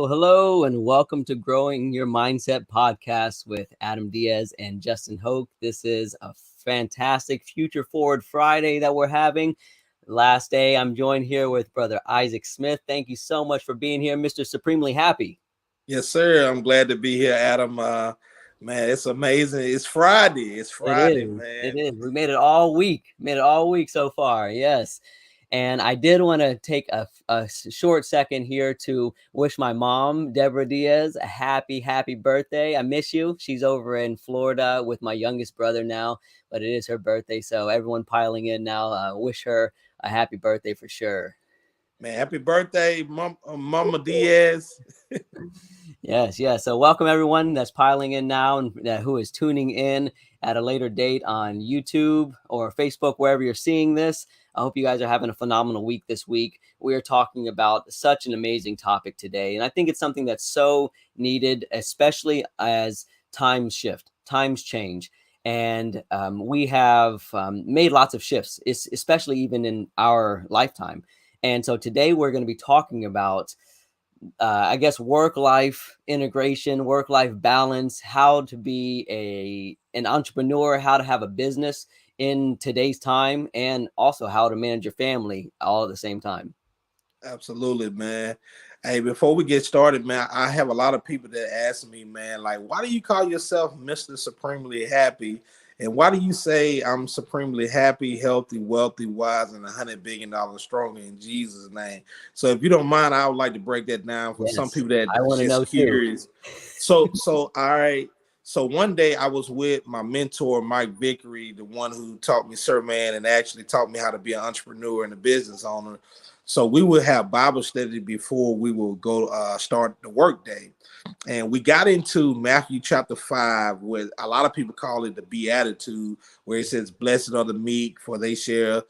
Hello, and welcome to Growing Your Mindset podcast with Adam Diaz and Justin Hoke. This is a fantastic Future Forward Friday that we're having. Last day, I'm joined here with Brother Isaac Smith. Thank you so much for being here, Mr. Supremely Happy. Yes, sir. I'm glad to be here, Adam. Man, it's amazing. It's Friday. It's It Friday, is. It man. is. We made it all week. Made it all week so far. Yes. And I did want to take a short second here to wish my mom, Deborah Diaz, a happy birthday. I miss you. She's over in Florida with my youngest brother now, but it is her birthday. So everyone piling in now, wish her a happy birthday for sure. Man, happy birthday, Mama Diaz. Yes. So welcome everyone that's piling in now and who is tuning in at a later date on YouTube or Facebook, wherever you're seeing this. I hope you guys are having a phenomenal week this week. We are talking about such an amazing topic today. And I think it's something that's so needed, especially as times shift, times change. And we have made lots of shifts, especially even in our lifetime. And so today we're going to be talking about I guess work-life integration, work-life balance, how to be an entrepreneur, how to have a business in today's time, and also how to manage your family all at the same time. Absolutely, man. Hey, before we get started, man, I have a lot of people that ask me, man, like, why do you call yourself Mr. Supremely Happy? And why do you say I'm supremely happy, healthy, wealthy, wise, and $100 billion stronger in Jesus' name? So, if you don't mind, I would like to break that down for some Yes, people that I want to know just too. curious. All right. So one day I was with my mentor, Mike Vickery, the one who taught me Sermon and actually taught me how to be an entrepreneur and a business owner. So we would have Bible study before we will go start the work day. And we got into Matthew chapter 5, where a lot of people call it the Beatitude, where it says, blessed are the meek, for they shall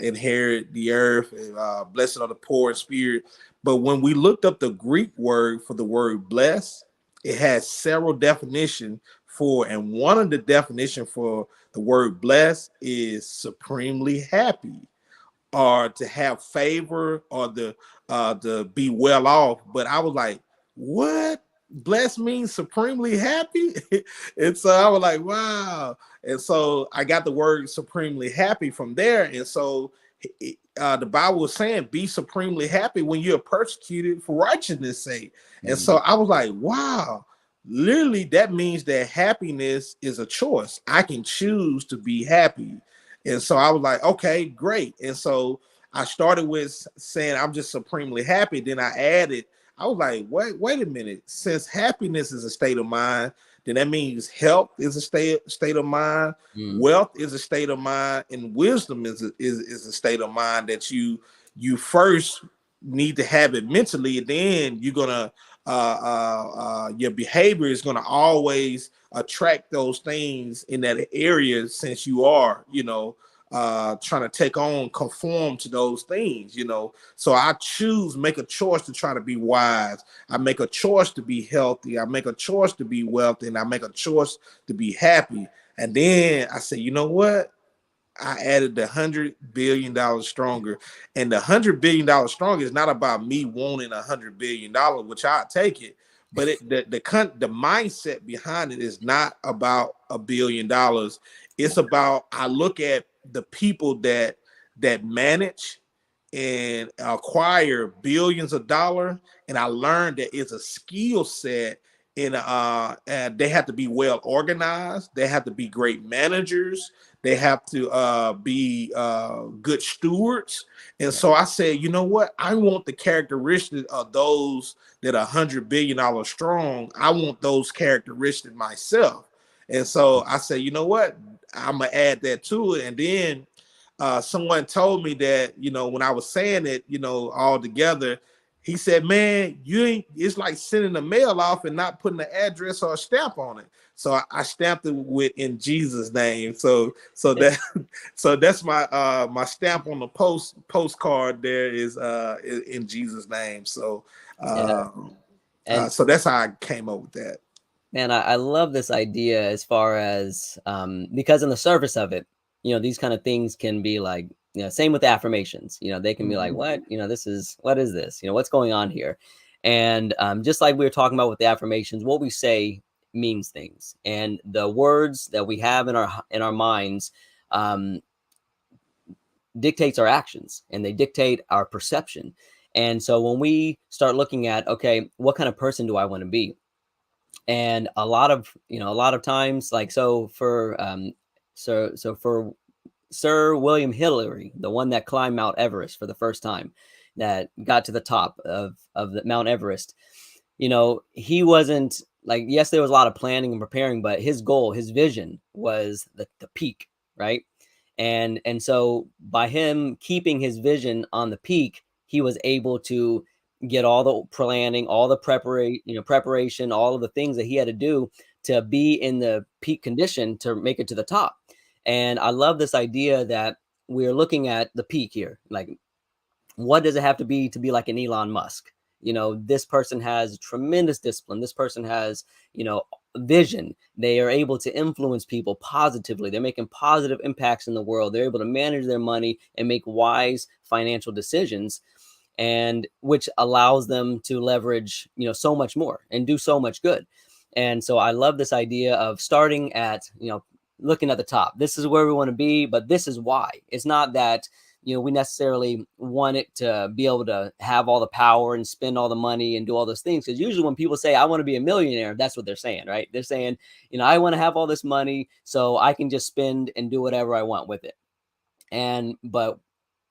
inherit the earth, and blessed are the poor in spirit. But when we looked up the Greek word for the word blessed, it has several definitions for, and one of the definitions for the word blessed is supremely happy, or to have favor, or to be well off. But I was like, what? Blessed means supremely happy? And so I was like, wow. And so I got the word supremely happy from there. And so the Bible was saying, be supremely happy when you're persecuted for righteousness' sake. And so I was like, wow. Literally, that means that happiness is a choice. I can choose to be happy. And so I was like, okay, great. And so I started with saying I'm just supremely happy. Then I added, I was like, wait a minute. Since happiness is a state of mind, then that means health is a state of mind, wealth is a state of mind, and wisdom is a state of mind that you first need to have it mentally, and then you're gonna your behavior is gonna always attract those things in that area, since you are, trying to take on, conform to those things, So I make a choice to try to be wise. I make a choice to be healthy. I make a choice to be wealthy, and I make a choice to be happy. And then I say, you know what? I added the $100 billion stronger, and the $100 billion stronger is not about me wanting $100 billion, which I take it, but the mindset behind it is not about $1 billion. It's about, I look at the people that manage and acquire billions of dollars, and I learned that it's a skill set. And they have to be well organized. They have to be great managers. They have to be good stewards. And so I said, you know what? I want the characteristics of those that are $100 billion strong. I want those characteristics myself. And so I said, you know what? I'm gonna add that to it. And then someone told me that, when I was saying it, all together, he said, man, you ain't, it's like sending a mail off and not putting an address or a stamp on it. So I stamped it with "in Jesus' name." So that's my my stamp on the postcard there is "in Jesus' name." So so that's how I came up with that. Man, I love this idea as far as because on the surface of it, these kind of things can be like, same with affirmations. They can be like, what? What is this? What's going on here? And just like we were talking about with the affirmations, what we say means things, and the words that we have in our minds um, dictates our actions, and they dictate our perception. And so when we start looking at, okay, what kind of person do I want to be? And a lot of times, like, so for Sir William Hillary, the one that climbed Mount Everest for the first time, that got to the top of the Mount Everest, he wasn't like, yes, there was a lot of planning and preparing, but his goal, his vision was the peak, right? And so by him keeping his vision on the peak, he was able to get all the planning, all the preparation, all of the things that he had to do to be in the peak condition to make it to the top. And I love this idea that we're looking at the peak here. Like, what does it have to be like an Elon Musk? This person has tremendous discipline. This person has, vision. They are able to influence people positively. They're making positive impacts in the world. They're able to manage their money and make wise financial decisions, and which allows them to leverage, so much more and do so much good. And so I love this idea of starting at, looking at the top. This is where we want to be, but this is why. It's not that, we necessarily want it to be able to have all the power and spend all the money and do all those things. Because usually when people say, I want to be a millionaire, that's what they're saying, right? They're saying, I want to have all this money so I can just spend and do whatever I want with it. But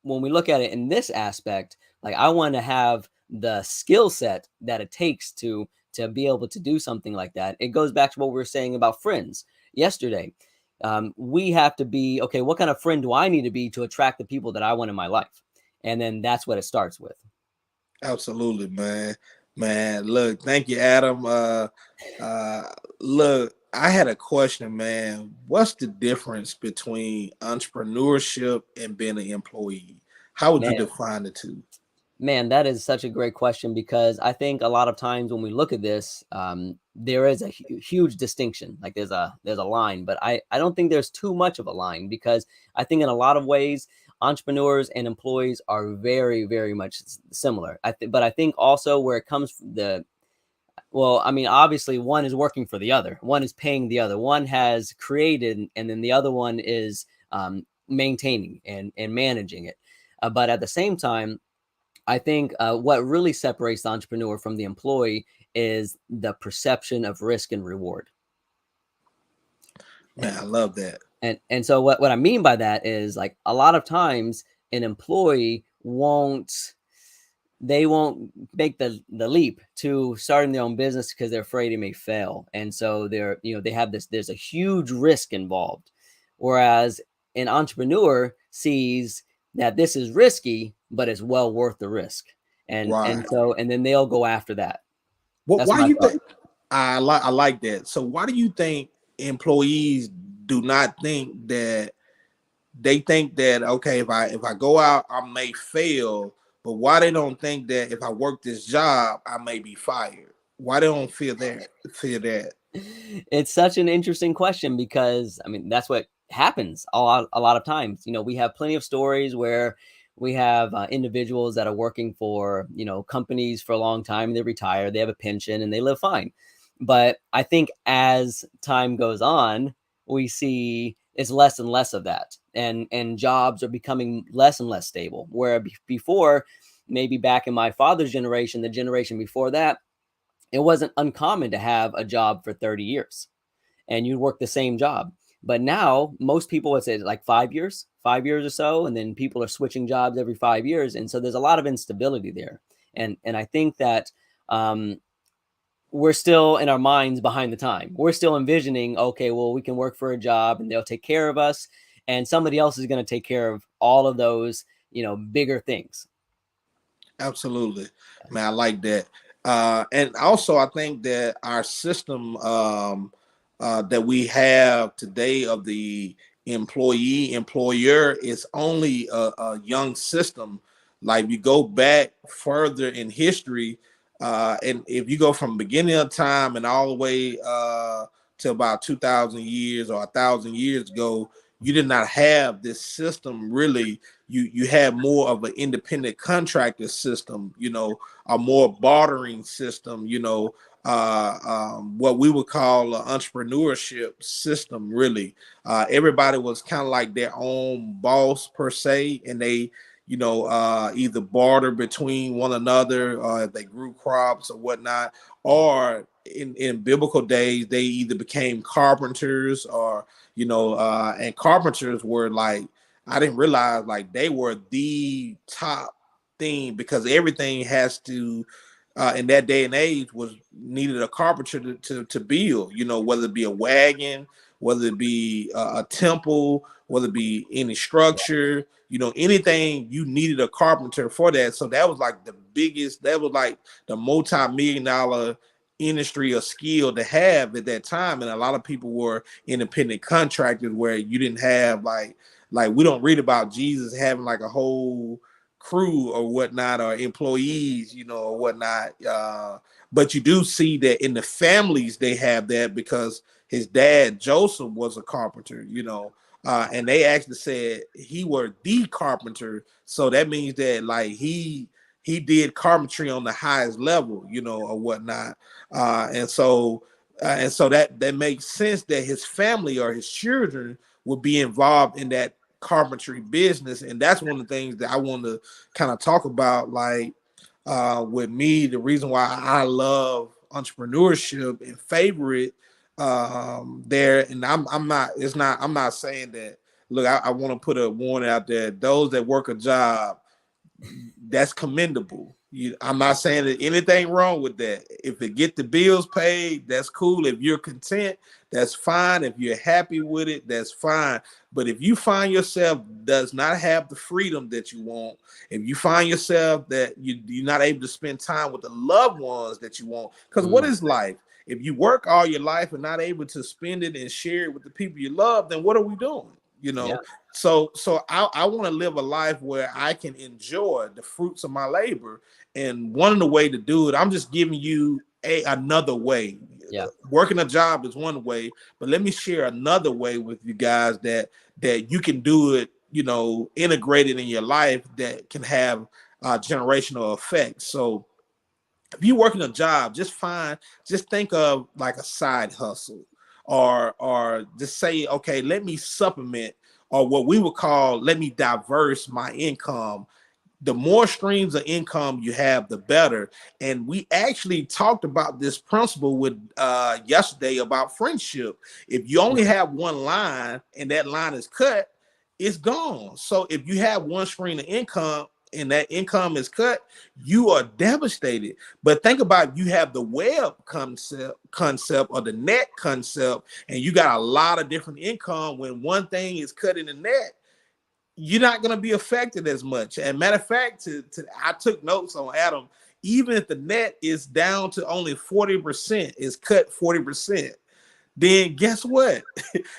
when we look at it in this aspect, like, I want to have the skill set that it takes to be able to do something like that. It goes back to what we were saying about friends yesterday. We have to be, okay, what kind of friend do I need to be to attract the people that I want in my life? And then that's what it starts with. Absolutely, man. Man, look, thank you, Adam. Uh, look, I had a question, man. What's the difference between entrepreneurship and being an employee? How would you Man, define the two? Man, that is such a great question, because I think a lot of times when we look at this, there is a huge distinction. Like, there's a line, but I don't think there's too much of a line, because I think in a lot of ways entrepreneurs and employees are very, very much similar. But I think also where it comes from well, I mean, obviously one is working for the other, one is paying the other, one has created, and then the other one is maintaining and managing it. But at the same time, I think what really separates the entrepreneur from the employee is the perception of risk and reward. Man, And I love that. and so what I mean by that is, like, a lot of times an employee won't make the leap to starting their own business because they're afraid it may fail. And so they have there's a huge risk involved. Whereas an entrepreneur sees that this is risky, but it's well worth the risk. And Right. so, and then they'll go after that. What? That's Why my you thought. think? I like that. So why do you think employees do not think that they think that okay, if I go out, I may fail, but why they don't think that if I work this job, I may be fired? Why they don't feel that? Feel that? It's such an interesting question, because I mean, that's what happens a lot of times. We have plenty of stories where we have individuals that are working for, companies for a long time. They retire, they have a pension, and they live fine. But I think as time goes on, we see it's less and less of that, and jobs are becoming less and less stable. Where before, maybe back in my father's generation, the generation before that, it wasn't uncommon to have a job for 30 years and you'd work the same job. But now most people would say like 5 years or so, and then people are switching jobs every 5 years, and so there's a lot of instability there. And I think that um, we're still in our minds behind the time. We're still envisioning, okay, well, we can work for a job and they'll take care of us, and somebody else is going to take care of all of those, bigger things. Absolutely, man. I like that. And also, I think that our system that we have today of the employee employer is only a young system. Like you go back further in history, and if you go from beginning of time and all the way to about 2,000 years or 1,000 years ago, you did not have this system really. You had more of an independent contractor system, a more bartering system, what we would call an entrepreneurship system. Really, everybody was kind of like their own boss per se, and they, either barter between one another, or if they grew crops or whatnot, or in biblical days they either became carpenters, or and carpenters were like, I didn't realize, like, they were the top thing, because everything has to, in that day and age, was needed a carpenter to build, whether it be a wagon, whether it be a temple, whether it be any structure, anything, you needed a carpenter for that. So that was like the biggest, that was like the multi-million dollar industry or skill to have at that time. And a lot of people were independent contractors, where you didn't have like we don't read about Jesus having like a whole crew or whatnot, or employees, or whatnot. But you do see that in the families they have that, because his dad Joseph was a carpenter, and they actually said he were the carpenter. So that means that, like, he did carpentry on the highest level, or whatnot. And so that makes sense that his family or his children would be involved in that carpentry business. And that's one of the things that I want to kind of talk about, like, with me, the reason why I love entrepreneurship and favor it, there. And I'm not saying that, look, I want to put a warning out there: those that work a job, that's commendable. I'm not saying that anything wrong with that. If it get the bills paid, that's cool. If you're content, that's fine. If you're happy with it, that's fine. But if you find yourself does not have the freedom that you want, if you find yourself that you're not able to spend time with the loved ones that you want, because what is life? If you work all your life and not able to spend it and share it with the people you love, then what are we doing? Yeah. So I want to live a life where I can enjoy the fruits of my labor. And one of the way to do it, I'm just giving you another way. Yeah. Working a job is one way, but let me share another way with you guys that you can do it, integrated in your life, that can have generational effects. So if you're working a job, just think of like a side hustle, or just say, okay, let me supplement, or what we would call, let me diverse my income. The more streams of income you have, the better. And we actually talked about this principle with yesterday about friendship. If you only have one line and that line is cut, it's gone. So if you have one stream of income and that income is cut, you are devastated. But think about, you have the web concept or the net concept, and you got a lot of different income. When one thing is cut in the net, you're not going to be affected as much. And matter of fact, I took notes on Adam. Even if the net is down to only 40%, is cut 40%, then guess what?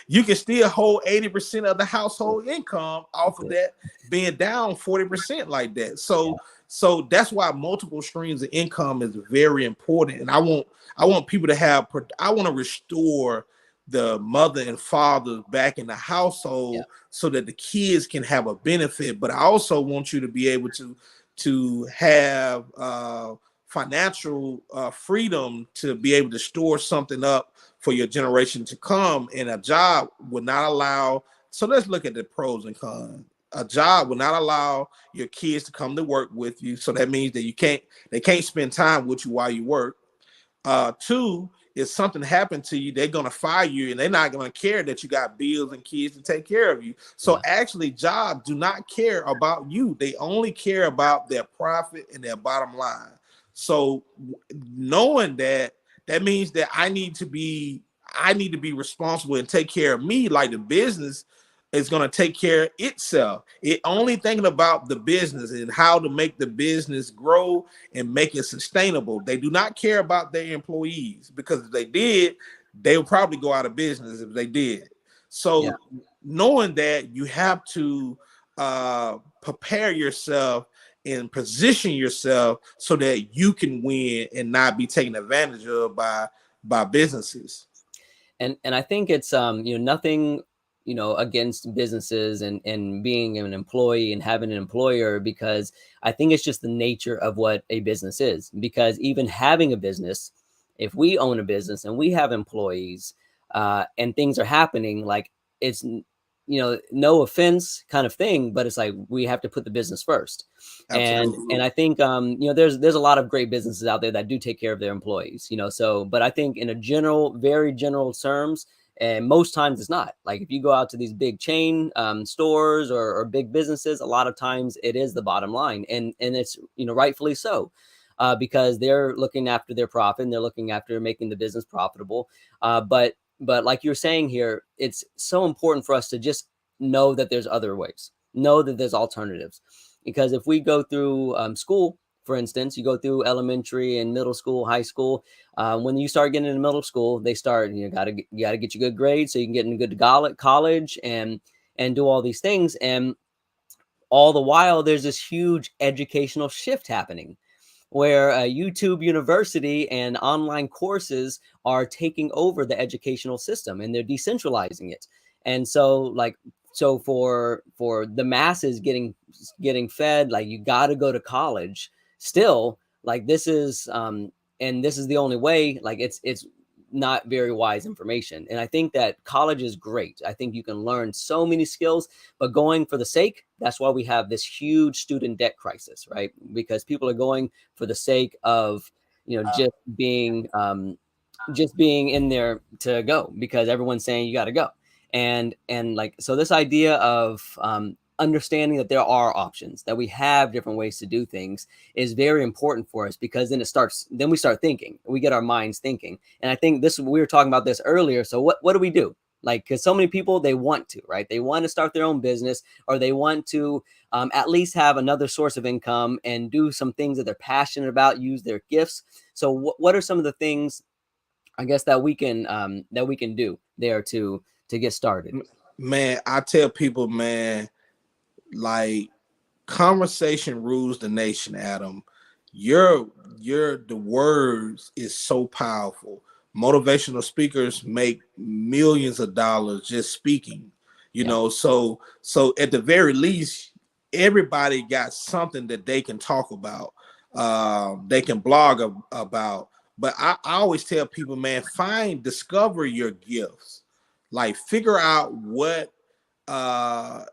You can still hold 80% of the household income off of that being down 40% like that. So that's why multiple streams of income is very important. And I want people to have, I want to restore the mother and father back in the household, so that the kids can have a benefit. But I also want you to be able to have financial freedom to be able to store something up for your generation to come. And a job would not allow. So let's look at the pros and cons. A job will not allow your kids to come to work with you. So that means that they can't spend time with you while you work. Two, if something happened to you, they're gonna fire you, and they're not gonna care that you got bills and kids to take care of you. So actually, jobs do not care about you. They only care about their profit and their bottom line. So knowing that, that means that I need to be responsible and take care of me, like the business is going to take care of itself. It only thinking about the business and how to make the business grow and make it sustainable. They do not care about their employees, because if they did, they would probably go out of business if they did. So knowing that, you have to prepare yourself and position yourself so that you can win and not be taken advantage of by businesses. And I think it's nothing against businesses and being an employee and having an employer, because I think it's just the nature of what a business is. Because even having a business, if we own a business and we have employees, and things are happening, like, it's, no offense kind of thing, but it's like we have to put the business first. And Absolutely. I think, there's a lot of great businesses out there that do take care of their employees, so, but I think in a very general terms, and most times it's not. Like, if you go out to these big chain stores, or big businesses, a lot of times it is the bottom line, and it's, rightfully so, because they're looking after their profit and they're looking after making the business profitable. But like you're saying here, it's so important for us to just know that there's other ways, know that there's alternatives. Because if we go through school, for instance, you go through elementary and middle school, high school. When you start getting into middle school, they start, you gotta get you good grades so you can get into good college, and do all these things. And all the while, there's this huge educational shift happening, where YouTube University and online courses are taking over the educational system, and they're decentralizing it. And so, like, for the masses getting fed, like, you got to go to college still, like, this is and this is the only way. Like, it's not very wise information. And I think that college is great. I think you can learn so many skills, but going for the sake, that's why we have this huge student debt crisis, right? Because people are going for the sake of, just being in there to go, because everyone's saying you got to go. And like, so this idea of understanding that there are options, that we have different ways to do things, is very important for us, because then we start thinking, we get our minds thinking. And I think we were talking about this earlier. So what do we do? Like, because so many people, they want to, right? They want to start their own business, or they want to at least have another source of income and do some things that they're passionate about, use their gifts. So what are some of the things, I guess, that we can do there to get started? Man, I tell people, man, like, conversation rules the nation, Adam. Your the words is so powerful. Motivational speakers make millions of dollars just speaking. Yeah, So at the very least, everybody got something that they can talk about. They can blog about. But I always tell people, man, discover your gifts. Like, figure out uh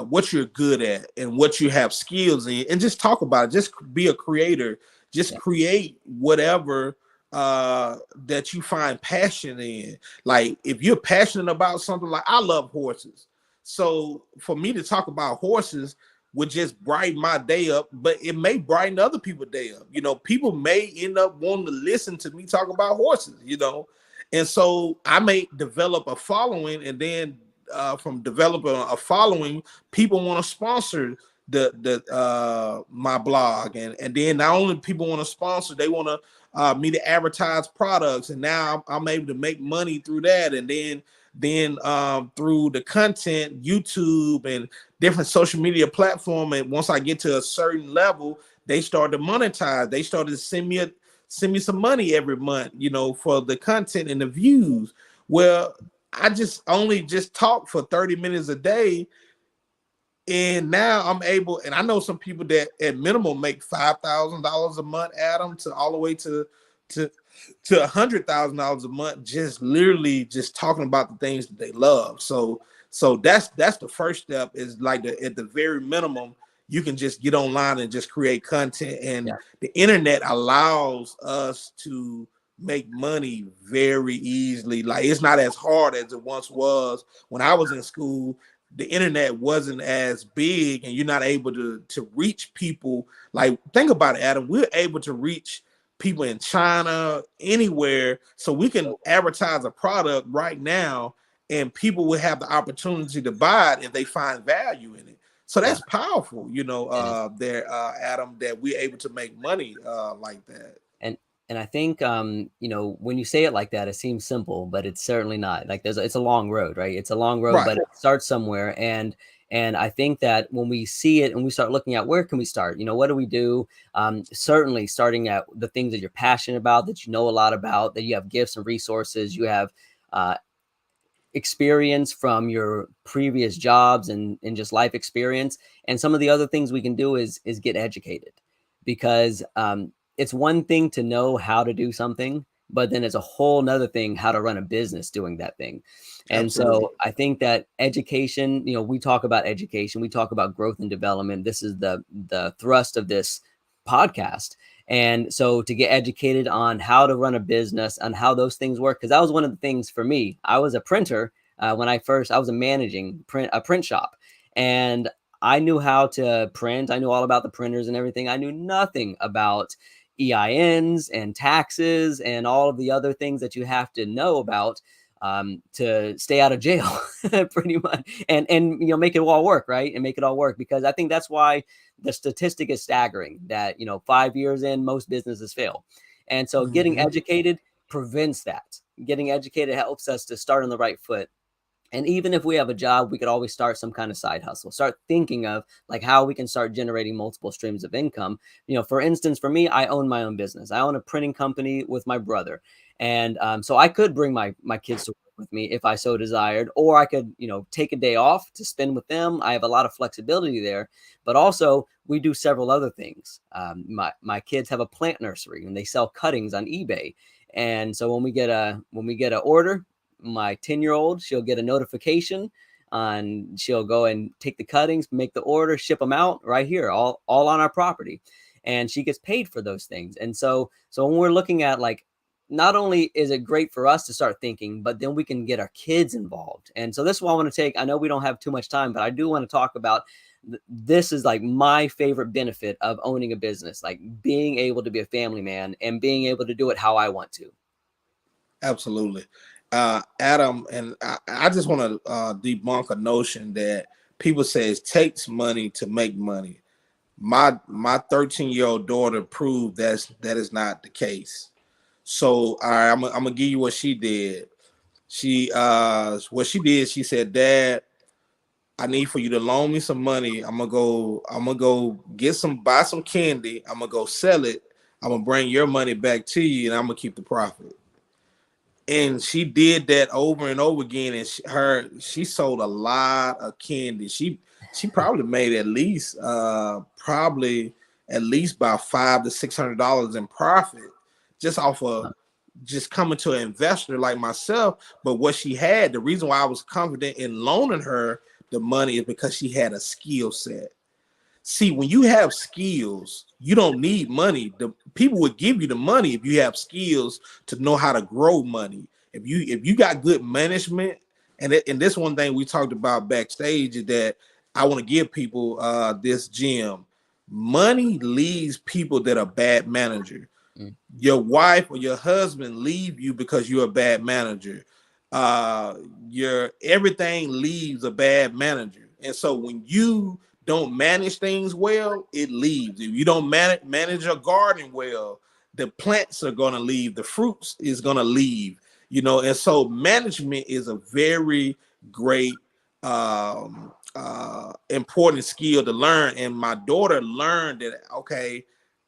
what you're good at and what you have skills in, and just talk about it. Just be a creator. Just yeah, create whatever that you find passion in. Like, if you're passionate about something, like, I love horses, so for me to talk about horses would just brighten my day up, but it may brighten other people's day up. People may end up wanting to listen to me talk about horses. And so I may develop a following, and then from developing a following, people want to sponsor the my blog, and then not only people want to sponsor, they want to me to advertise products, and now I'm able to make money through that, and then through the content, YouTube and different social media platform. And once I get to a certain level, they start to monetize. They started to send me some money every month, for the content and the views. Well, I just talk for 30 minutes a day. And now I'm able, and I know some people that at minimum make $5,000 a month, Adam, to all the way to $100,000 a month, just literally just talking about the things that they love. So that's the first step, is like, at the very minimum, you can just get online and just create content. And yeah, the internet allows us to make money very easily. Like, it's not as hard as it once was. When I was in school, the internet wasn't as big, and you're not able to reach people. Like, think about it, Adam. We're able to reach people in China, anywhere, so we can advertise a product right now, and people will have the opportunity to buy it if they find value in it. So yeah. that's powerful, It is. there, Adam, that we're able to make money like that. And I think, when you say it like that, it seems simple, but it's certainly not. Like, it's a long road, right? It's a long road, Right. but it starts somewhere. And I think that when we see it and we start looking at, where can we start? What do we do? Certainly starting at the things that you're passionate about, that you know a lot about, that you have gifts and resources, you have uh, experience from your previous jobs and just life experience. And some of the other things we can do is get educated, because it's one thing to know how to do something, but then it's a whole nother thing how to run a business doing that thing. And Absolutely. so I think that education, we talk about education, we talk about growth and development. This is the thrust of this podcast. And so to get educated on how to run a business, on how those things work, because that was one of the things for me. I was a printer when I was a managing a print shop, and I knew how to print. I knew all about the printers and everything. I knew nothing about EINs and taxes and all of the other things that you have to know about to stay out of jail, pretty much, and make it all work, right, and make it all work. Because I think that's why the statistic is staggering that 5 years in, most businesses fail. And so getting Mm-hmm. educated prevents that. Getting educated helps us to start on the right foot. And even if we have a job, we could always start some kind of side hustle, start thinking of like how we can start generating multiple streams of income. For instance, for me, I own my own business. I own a printing company with my brother. And so I could bring my kids to work with me if I so desired, or I could, take a day off to spend with them. I have a lot of flexibility there, but also we do several other things. My kids have a plant nursery and they sell cuttings on eBay. And so when we get a order, my 10-year-old, she'll get a notification on, she'll go and take the cuttings, make the order, ship them out right here, all on our property. And she gets paid for those things. And so when we're looking at, like, not only is it great for us to start thinking, but then we can get our kids involved. And so this is what I want to take. I know we don't have too much time, but I do want to talk about this is like my favorite benefit of owning a business, like being able to be a family man and being able to do it how I want to. Absolutely. Adam, and I just want to debunk a notion that people say it takes money to make money. My 13-year-old daughter proved that is not the case. So I'm gonna give you what she did. She said, Dad, I need for you to loan me some money. I'm gonna go buy some candy. I'm gonna go sell it. I'm gonna bring your money back to you, and I'm gonna keep the profit. And she did that over and over again. And she sold a lot of candy. She probably made at least about $500 to $600 in profit just off of just coming to an investor like myself. But what she had, the reason why I was confident in loaning her the money is because she had a skill set. See, when you have skills, you don't need money. The people would give you the money if you have skills to know how to grow money. If you got good management, and this one thing we talked about backstage is that I want to give people this gem. Money leaves people that are bad manager. Mm. Your wife or your husband leave you because you're a bad manager. Your everything leaves a bad manager. And so when you don't manage things well, it leaves. If you don't manage your garden well, the plants are going to leave, the fruits is going to leave, and so management is a very great important skill to learn. And my daughter learned that, okay,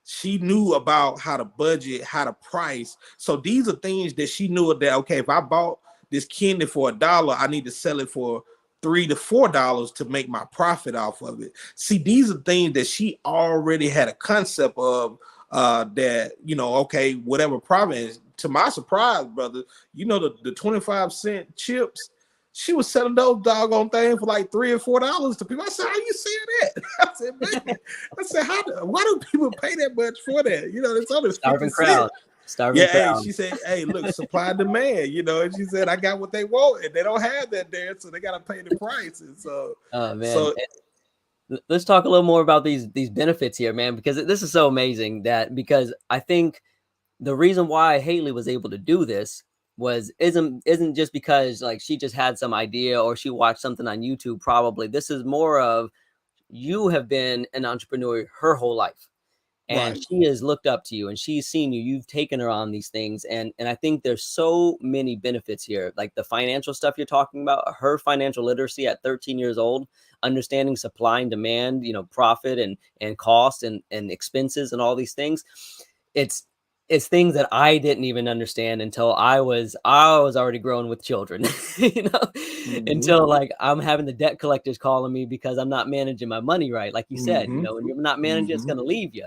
she knew about how to budget, how to price. So these are things that she knew that, okay, if I bought this candy for $1, I need to sell it for $3 to $4 to make my profit off of it. See, these are things that she already had a concept of, that, okay, whatever profit is. To my surprise, brother, the 25-cent chips, she was selling those doggone things for like $3 or $4 to people. I said, "How you saying that?" I said, "Man," I said, why do people pay that much for that? It's only 50 Starving cents. crowd. Starving Yeah, hey, crowd. she said, "Hey, look, supply and demand," and she said, "I got what they want, and they don't have that there, so they got to pay the price." And Oh man. so Let's talk a little more about these benefits here, man, because this is so amazing. That because I think the reason why Haley was able to do this isn't just because like she just had some idea or she watched something on YouTube. Probably this is more of, you have been an entrepreneur her whole life, and right, she has looked up to you and she's seen you, you've taken her on these things. And I think there's so many benefits here, like the financial stuff you're talking about, her financial literacy at 13 years old, understanding supply and demand, profit and cost and expenses and all these things. it's things that I didn't even understand until I was already grown with children, you know, Mm-hmm. until like I'm having the debt collectors calling me because I'm not managing my money right. Like you said, you Mm-hmm. know, when you're not managing, it's Mm-hmm. going to leave you.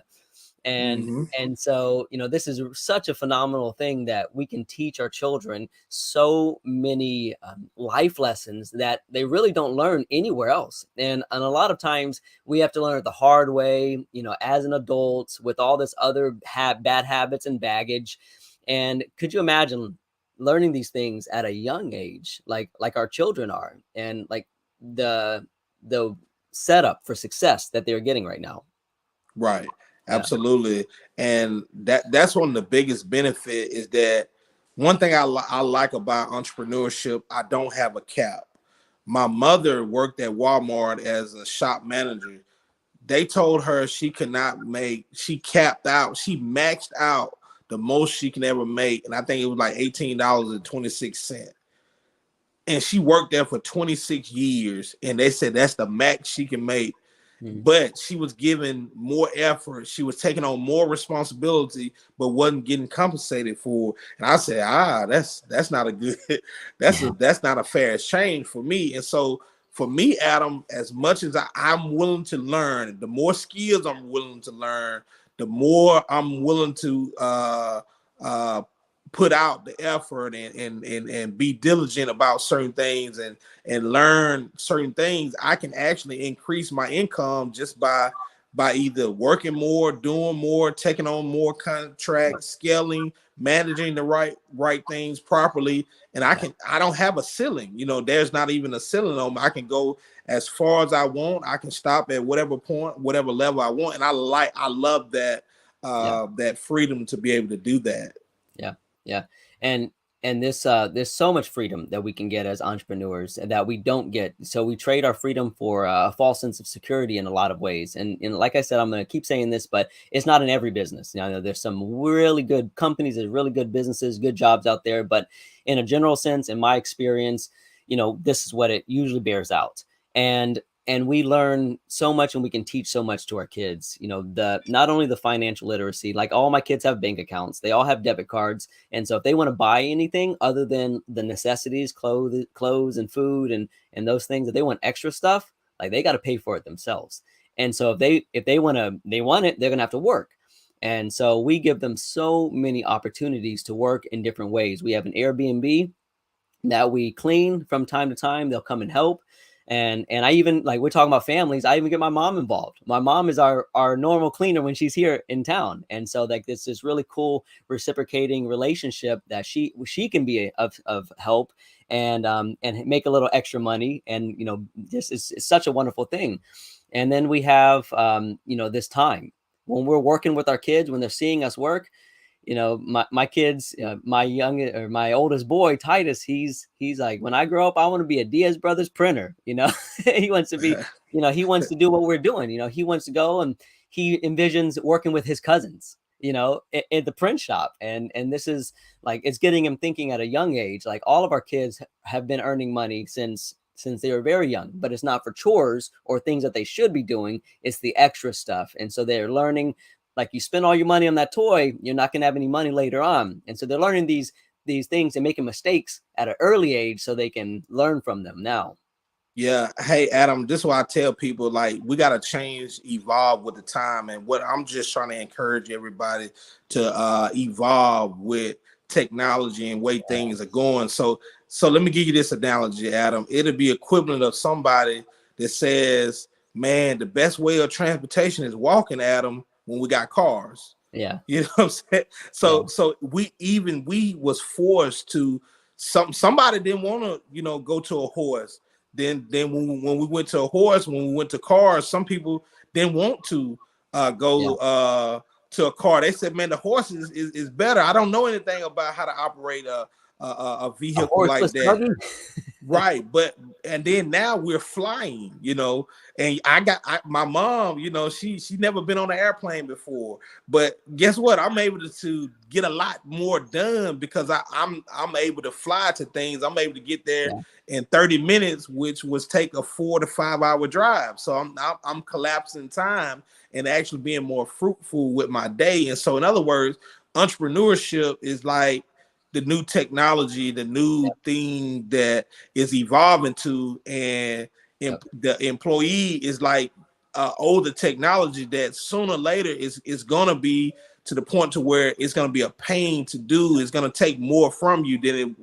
and Mm-hmm. and so, you know, this is such a phenomenal thing that we can teach our children so many life lessons that they really don't learn anywhere else. And a lot of times we have to learn it the hard way, you know, as an adult with all this other bad habits and baggage. And could you imagine learning these things at a young age, like our children are, and like the setup for success that they're getting right now? Right. Yeah. Absolutely. And that's one of the biggest benefit is that one thing I like about entrepreneurship, I don't have a cap. My mother worked at Walmart as a shop manager. They told her she could not make, she capped out, she maxed out the most she can ever make. And I think it was like $18.26. And she worked there for 26 years. And they said that's the max she can make, Mhm. but she was given more effort. She was taking on more responsibility, but wasn't getting compensated for. And I said, that's not a good, that's not a fair exchange for me. And so for me, Adam, as much as I'm willing to learn, the more skills I'm willing to learn, the more I'm willing to uh, put out the effort and be diligent about certain things and learn certain things, I can actually increase my income just by either working more, doing more, taking on more contracts, scaling, managing the right things properly. And Yeah. I don't have a ceiling. You know, there's not even a ceiling on me. I can go as far as I want. I can stop at whatever point, whatever level I want. And I love that Yeah. that freedom to be able to do that. Yeah, yeah, and this there's so much freedom that we can get as entrepreneurs that we don't get. So we trade our freedom for a false sense of security in a lot of ways. And like I said, I'm going to keep saying this, but it's not in every business. You know, there's some really good companies, there's really good businesses, good jobs out there. But in a general sense, in my experience, you know, this is what it usually bears out. And we learn so much and we can teach so much to our kids, you know, the not only the financial literacy, like all my kids have bank accounts, they all have debit cards. And so if they want to buy anything other than the necessities, clothes and food and those things, that they want extra stuff, like they got to pay for it themselves. And so if they want it, they're gonna have to work. And so we give them so many opportunities to work in different ways. We have an Airbnb that we clean from time to time. They'll come and help. And I even, like, we're talking about families, I even get my mom involved. My mom is our normal cleaner when she's here in town. And so like this really cool reciprocating relationship that she can be of help and make a little extra money. And you know, this is such a wonderful thing. And then we have you know, this time when we're working with our kids, when they're seeing us work, you know, my kids, my oldest boy Titus, he's like, when I grow up, I want to be a Diaz Brothers printer. You know, he wants to be, you know, he wants to do what we're doing. You know, he wants to go and he envisions working with his cousins, you know, at the print shop. And this is like, it's getting him thinking at a young age. Like all of our kids have been earning money since they were very young, but it's not for chores or things that they should be doing. It's the extra stuff. And so they're learning, like, you spend all your money on that toy, you're not going to have any money later on. And so they're learning these things and making mistakes at an early age so they can learn from them now. Yeah. Hey, Adam, this is why I tell people, like, we got to change, evolve with the time. And what I'm just trying to encourage everybody to evolve with technology and way things are going. So let me give you this analogy, Adam. It'll be equivalent of somebody that says, man, the best way of transportation is walking, Adam, when we got cars. Yeah. You know what I'm saying? Yeah. So we was forced to, somebody didn't want to, you know, go to a horse. Then when we went to a horse, when we went to cars, some people didn't want to Yeah. go to a car. They said, man, the horse is better. I don't know anything about how to operate a A vehicle like horseless that. buggy. Right, but and then now we're flying, you know, and my mom, you know, she never been on an airplane before, but guess what? I'm able to get a lot more done because I'm able to fly to things. I'm able to get there Yeah. in 30 minutes, which was take a 4 to 5 hour drive. So I'm collapsing time and actually being more fruitful with my day. And so, in other words, entrepreneurship is like the new technology, the new thing that is evolving to, and Yep. the employee is like older technology that sooner or later is gonna be to the point to where it's gonna be a pain to do. It's gonna take more from you than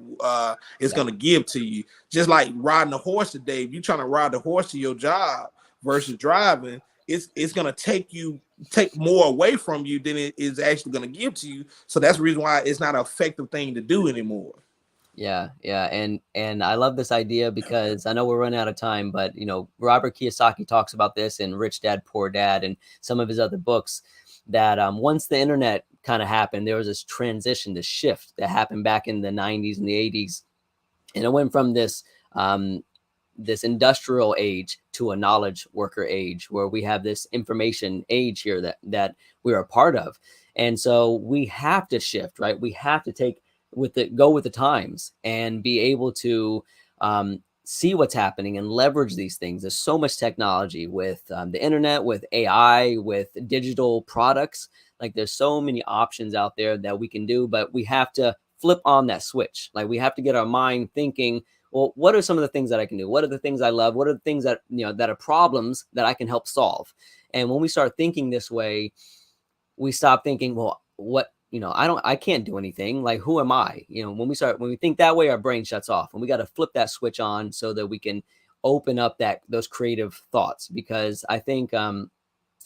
it's Yeah. gonna give to you. Just like riding a horse today. If you're trying to ride the horse to your job versus driving, it's gonna take more away from you than it is actually going to give to you. So that's the reason why it's not an effective thing to do anymore. Yeah, yeah, and I love this idea because I know we're running out of time, but Robert Kiyosaki talks about this in Rich Dad Poor Dad and some of his other books that once the internet kind of happened, there was this transition, this shift that happened back in the 90s and the 80s, and it went from this industrial age to a knowledge worker age where we have this information age here that we're a part of. And so we have to shift, right? We have to go with the times and be able to see what's happening and leverage these things. There's so much technology with the internet, with AI, with digital products. Like there's so many options out there that we can do, but we have to flip on that switch. Like we have to get our mind thinking, well, what are some of the things that I can do? What are the things I love? What are the things that, that are problems that I can help solve? And when we start thinking this way, we stop thinking, well, I can't do anything. Like, who am I? When we think that way, our brain shuts off, and we got to flip that switch on so that we can open up those creative thoughts. Because I think,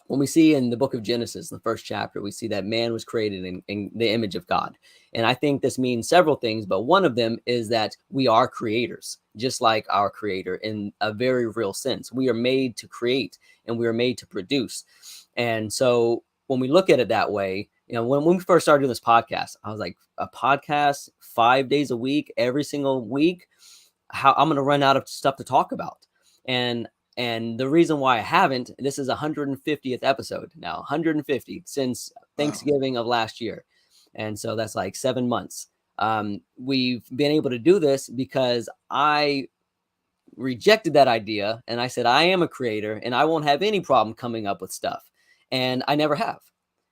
when we see in the book of Genesis, the first chapter, we see that man was created in the image of God. And I think this means several things, but one of them is that we are creators, just like our creator in a very real sense. We are made to create and we are made to produce. And so when we look at it that way, when we first started doing this podcast, I was like, a podcast 5 days a week, every single week, how I'm going to run out of stuff to talk about. And the reason why I haven't, this is 150th episode now, 150 since Wow. Thanksgiving of last year. And so that's like 7 months. We've been able to do this because I rejected that idea. And I said, I am a creator and I won't have any problem coming up with stuff. And I never have.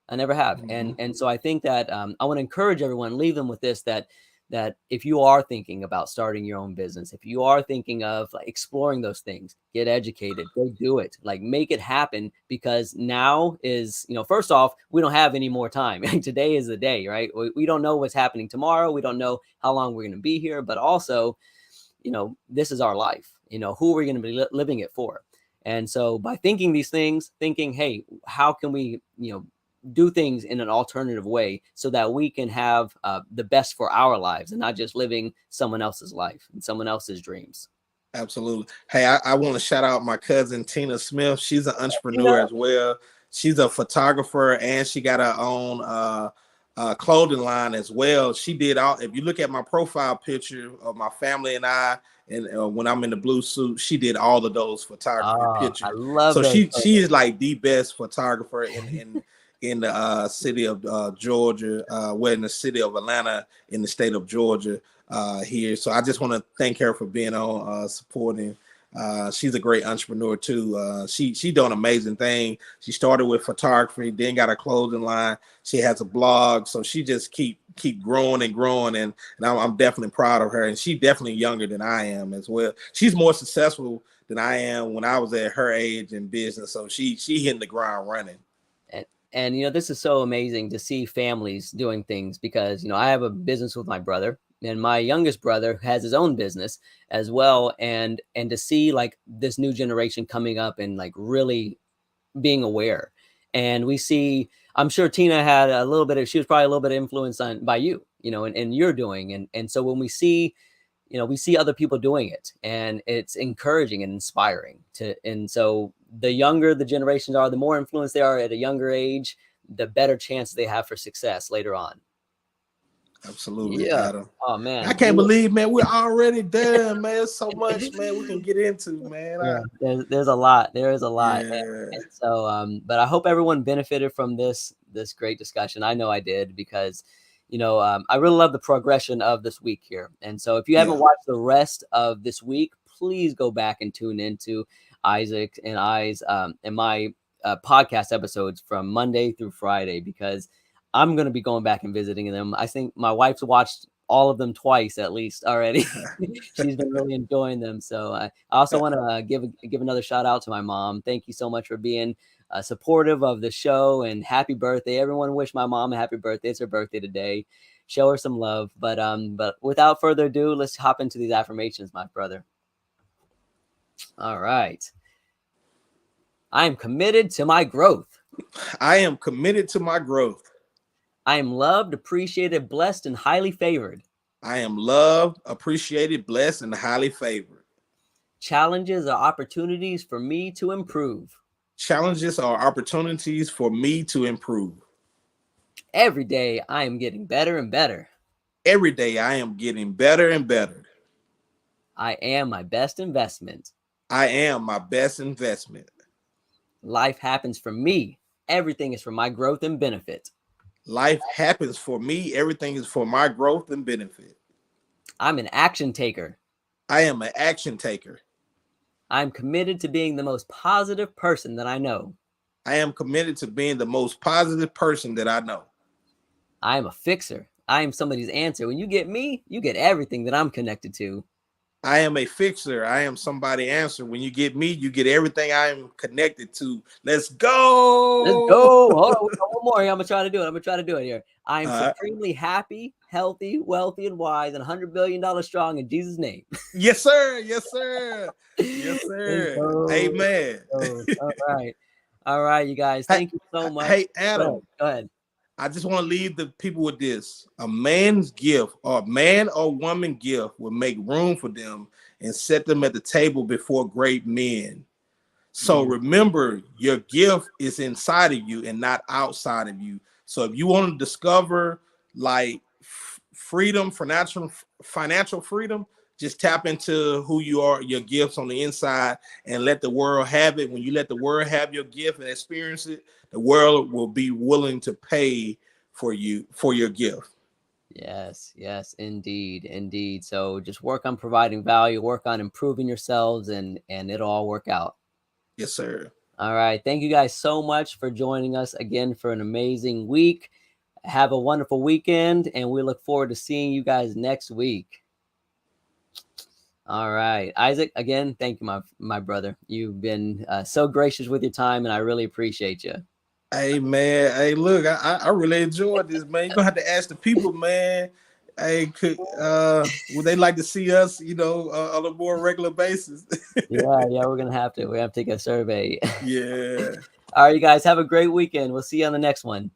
I never have. Mm-hmm. And so I think that I want to encourage everyone, leave them with this, that if you are thinking about starting your own business, if you are thinking of like exploring those things, get educated, go do it, like make it happen, because now is, first off, we don't have any more time. Today is the day, right? We don't know what's happening tomorrow. We don't know how long we're going to be here, but also, this is our life, who are we going to be living it for? And so by thinking these things, thinking, hey, how can we, do things in an alternative way so that we can have the best for our lives and not just living someone else's life and someone else's dreams. Absolutely. Hey, I want to shout out my cousin Tina Smith. She's an entrepreneur Tina. as well. She's a photographer and she got her own clothing line as well. She did all. If you look at my profile picture of my family and I, and when I'm in the blue suit, she did all of those photography Oh, I pictures. love So those she photos. is like the best photographer in the city of Georgia, well, in the city of Atlanta, in the state of Georgia here. So I just want to thank her for being on, supporting. She's a great entrepreneur too. She doing an amazing thing. She started with photography, then got a clothing line. She has a blog, so she just keep growing and growing, and I'm definitely proud of her. And she's definitely younger than I am as well. She's more successful than I am when I was at her age in business. So she hitting the ground running. And this is so amazing to see families doing things, because I have a business with my brother, and my youngest brother has his own business as well, and to see like this new generation coming up and like really being aware. And we see, I'm sure Tina had a little bit of, she was probably a little bit influenced by you, and you're doing. And so when we see, we see other people doing it, and it's encouraging and inspiring and so the younger the generations are, the more influenced they are at a younger age, the better chance they have for success later on. Absolutely, Yeah. Adam. Oh I man. can't believe, man, we're already done, man. There's so much, man, we can get into, man. Yeah, there's a lot. There is a lot. Yeah, And so but I hope everyone benefited from this great discussion. I know I did, because I really love the progression of this week here. And so if you haven't yeah, watched the rest of this week, please go back and tune into Isaac and my podcast episodes from Monday through Friday, because I'm going to be going back and visiting them. I think my wife's watched all of them twice at least already. She's been really enjoying them. So I also want to give another shout out to my mom. Thank you so much for being supportive of the show, and happy birthday. Everyone wish my mom a happy birthday. It's her birthday today. Show her some love. But without further ado, let's hop into these affirmations, my brother. All right. I am committed to my growth. I am committed to my growth. I am loved, appreciated, blessed, and highly favored. I am loved, appreciated, blessed, and highly favored. Challenges are opportunities for me to improve. Challenges are opportunities for me to improve. Every day I am getting better and better. Every day I am getting better and better. I am my best investment. I am my best investment. Life happens for me. Everything is for my growth and benefit. Life happens for me. Everything is for my growth and benefit. I'm an action taker. I am an action taker. I'm committed to being the most positive person that I know. I am committed to being the most positive person that I know. I am a fixer. I am somebody's answer. When you get me, you get everything that I'm connected to. I am a fixer. I am somebody's answer. When you get me, you get everything I am connected to. Let's go. Let's go. Hold on, one more here. I'm going to try to do it here. I am supremely happy, healthy, wealthy, and wise, and $100 billion strong in Jesus' name. Yes, sir. Yes, sir. Yes, sir. Amen. All right, you guys. Thank you so much. Hey, Adam. Go ahead. I just want to leave the people with this. A man's gift, or man or woman gift, will make room for them and set them at the table before great men. So remember, your gift is inside of you and not outside of you. So if you want to discover like freedom, financial freedom, just tap into who you are, your gifts on the inside, and let the world have it. When you let the world have your gift and experience it, the world will be willing to pay for you for your gift. Yes, indeed. So just work on providing value, work on improving yourselves, and it'll all work out. Yes, sir. All right. Thank you guys so much for joining us again for an amazing week. Have a wonderful weekend, and we look forward to seeing you guys next week. All right, Isaac, again, thank you, my brother. You've been so gracious with your time, and I really appreciate you. Hey, man. Hey, look, I really enjoyed this, man. You're going to have to ask the people, man. Hey, would they like to see us, on a more regular basis? Yeah, we're going to have to. We have to take a survey. Yeah. All right, you guys, have a great weekend. We'll see you on the next one.